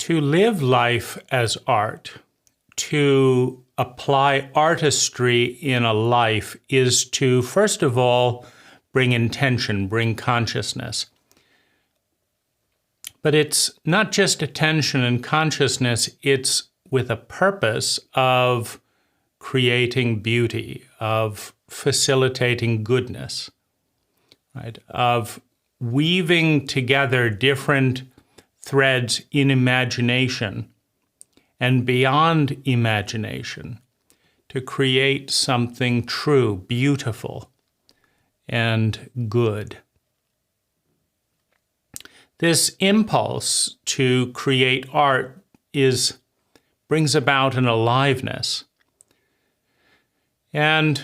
To live life as art, to apply artistry in a life is to, first of all, bring intention, bring consciousness. But it's not just attention and consciousness, it's with a purpose of creating beauty, of facilitating goodness, right? Of weaving together different threads in imagination and beyond imagination to create something true, beautiful, and good. This impulse to create art brings about an aliveness. And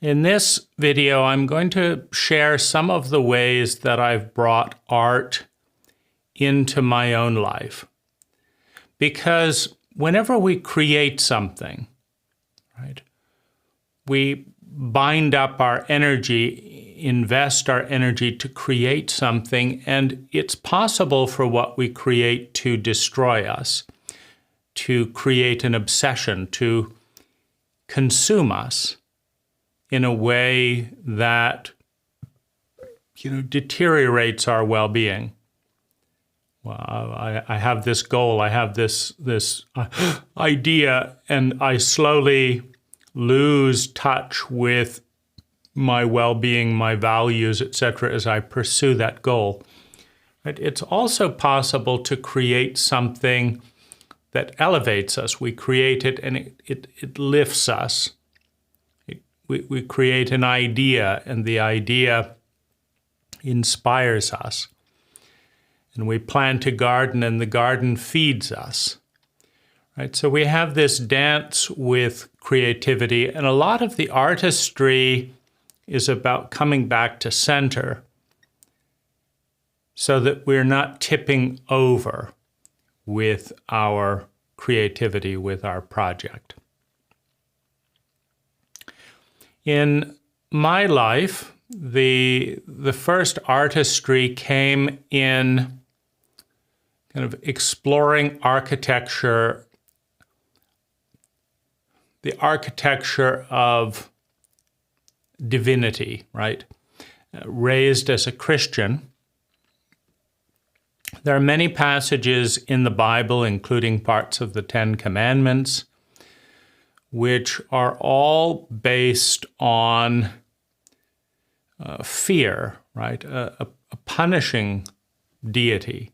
in this video, I'm going to share some of the ways that I've brought art into my own life. Because whenever we create something, right, we bind up our energy, invest our energy to create something, and it's possible for what we create to destroy us, to create an obsession, to consume us in a way that, deteriorates our well-being. Well, I have this goal, I have this idea, and I slowly lose touch with my well-being, my values, etc., as I pursue that goal. Right? It's also possible to create something that elevates us. We create it and it lifts us. We create an idea, and the idea inspires us. And we plant a garden, and the garden feeds us. Right? So we have this dance with creativity, and a lot of the artistry is about coming back to center so that we're not tipping over with our creativity, with our project. In my life, the first artistry came in kind of exploring architecture, the architecture of divinity, right? Raised as a Christian, there are many passages in the Bible, including parts of the Ten Commandments, which are all based on fear, right? A punishing deity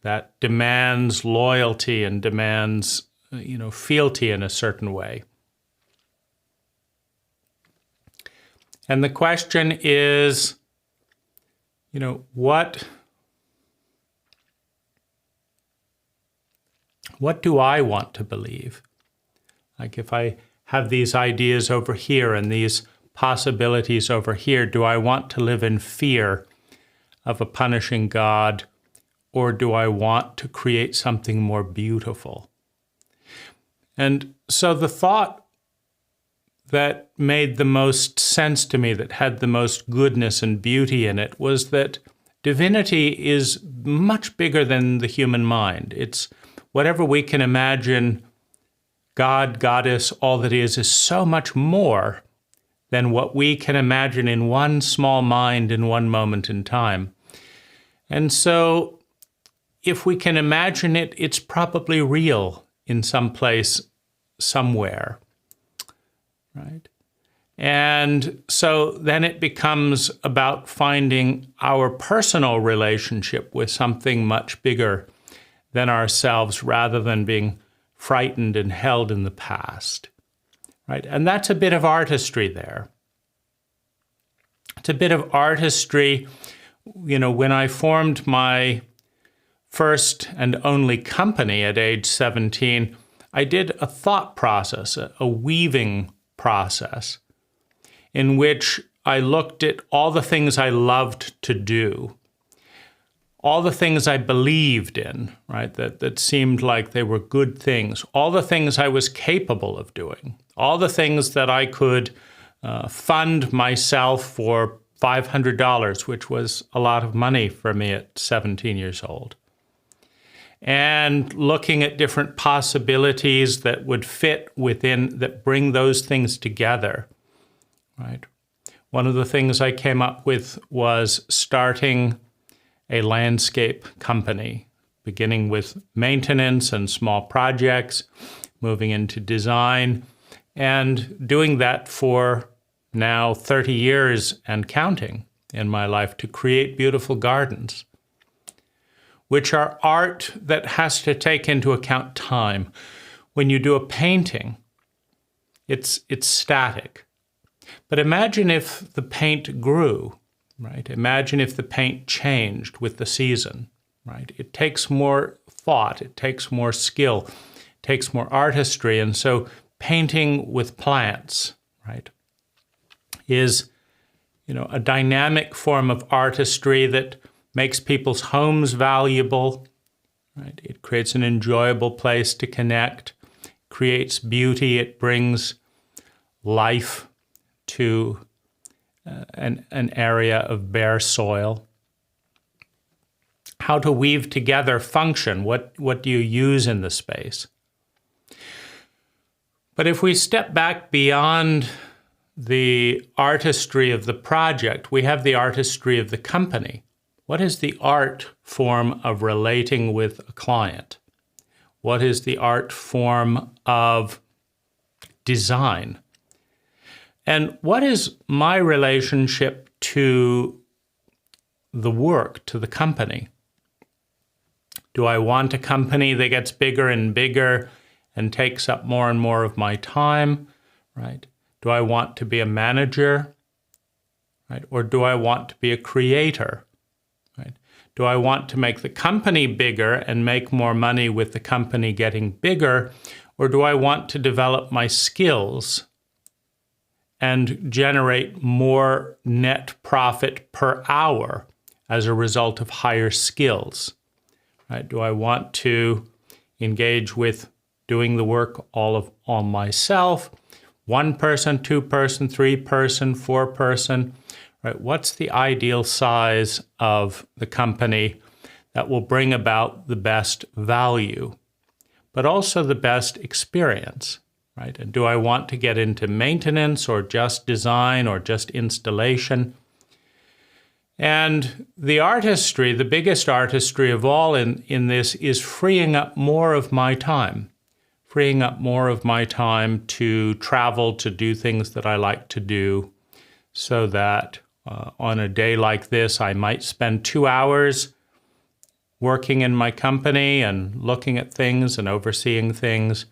that demands loyalty and demands, fealty in a certain way. And the question is, what do I want to believe? Like if I have these ideas over here and these possibilities over here, do I want to live in fear of a punishing God, or do I want to create something more beautiful? And so the thought that made the most sense to me, that had the most goodness and beauty in it, was that divinity is much bigger than the human mind. It's whatever we can imagine. God, Goddess, all that is so much more than what we can imagine in one small mind in one moment in time. And so if we can imagine it, it's probably real in some place, somewhere, right? And so then it becomes about finding our personal relationship with something much bigger than ourselves, rather than being frightened and held in the past, right? And that's a bit of artistry there. It's a bit of artistry, when I formed my first and only company at age 17, I did a thought process, a weaving process, in which I looked at all the things I loved to do, all the things I believed in, right, that seemed like they were good things, all the things I was capable of doing, all the things that I could fund myself for $500, which was a lot of money for me at 17 years old. and looking at different possibilities that would fit within, that bring those things together, right? One of the things I came up with was starting a landscape company, beginning with maintenance and small projects, moving into design, and doing that for now 30 years and counting in my life to create beautiful gardens, which are art that has to take into account time. When you do a painting, it's static. But imagine if the paint grew, right? Imagine if the paint changed with the season, right? It takes more thought, it takes more skill, it takes more artistry. And so painting with plants, right, is, a dynamic form of artistry that makes people's homes valuable, right? It creates an enjoyable place to connect, creates beauty, it brings life to an area of bare soil. How to weave together function, what do you use in the space? But if we step back beyond the artistry of the project, we have the artistry of the company. What is the art form of relating with a client? What is the art form of design? And what is my relationship to the work, to the company? Do I want a company that gets bigger and bigger and takes up more and more of my time, right? Do I want to be a manager, right? Or do I want to be a creator, right? Do I want to make the company bigger and make more money with the company getting bigger? Or do I want to develop my skills and generate more net profit per hour as a result of higher skills, right? Do I want to engage with doing the work all myself, one person, two person, three person, four person, right? What's the ideal size of the company that will bring about the best value, but also the best experience, right? And do I want to get into maintenance or just design or just installation? And the artistry, the biggest artistry of all in this is freeing up more of my time. Freeing up more of my time to travel, to do things that I like to do, so that on a day like this, I might spend 2 hours working in my company and looking at things and overseeing things,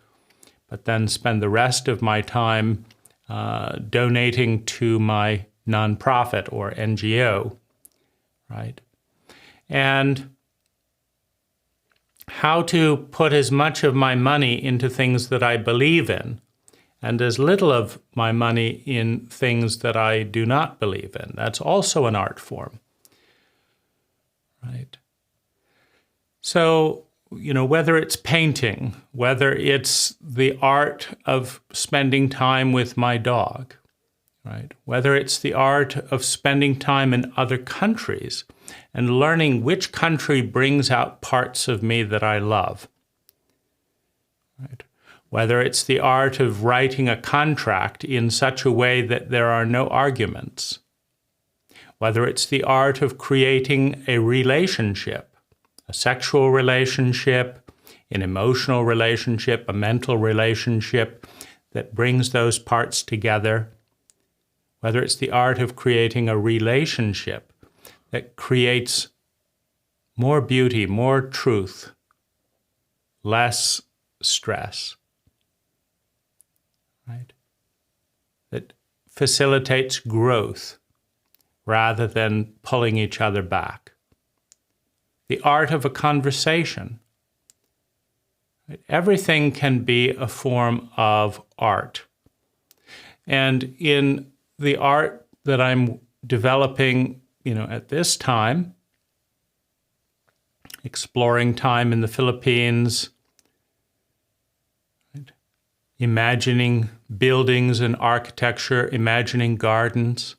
but then spend the rest of my time donating to my nonprofit or NGO, right? And how to put as much of my money into things that I believe in and as little of my money in things that I do not believe in. That's also an art form, right? So, whether it's painting, whether it's the art of spending time with my dog, right? Whether it's the art of spending time in other countries and learning which country brings out parts of me that I love, right? Whether it's the art of writing a contract in such a way that there are no arguments, whether it's the art of creating a relationship, a sexual relationship, an emotional relationship, a mental relationship that brings those parts together, whether it's the art of creating a relationship that creates more beauty, more truth, less stress, right? That facilitates growth rather than pulling each other back. The art of a conversation. Right? Everything can be a form of art. And in the art that I'm developing, at this time, exploring time in the Philippines, right? Imagining buildings and architecture, imagining gardens,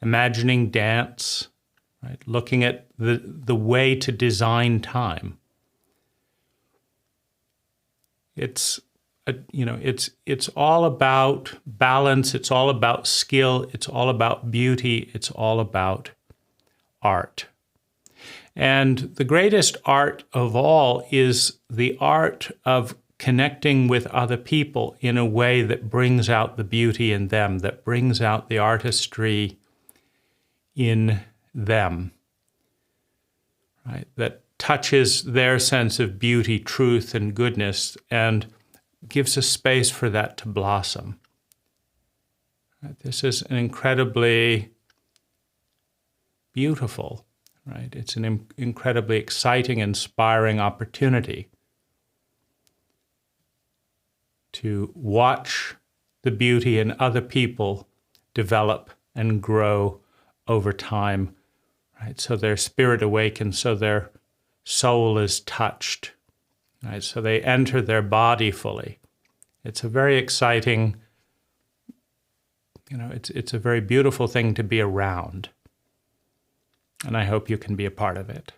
imagining dance, right? Looking at the way to design time, It's it's all about balance. It's all about skill. It's all about beauty. It's all about art. And the greatest art of all is the art of connecting with other people in a way that brings out the beauty in them, that brings out the artistry in them, right? That touches their sense of beauty, truth, and goodness, and gives a space for that to blossom. Right? This is an incredibly beautiful, right? It's an incredibly exciting, inspiring opportunity to watch the beauty in other people develop and grow over time, right? So their spirit awakens, so their soul is touched, right? So they enter their body fully. It's a very exciting, it's a very beautiful thing to be around. And I hope you can be a part of it.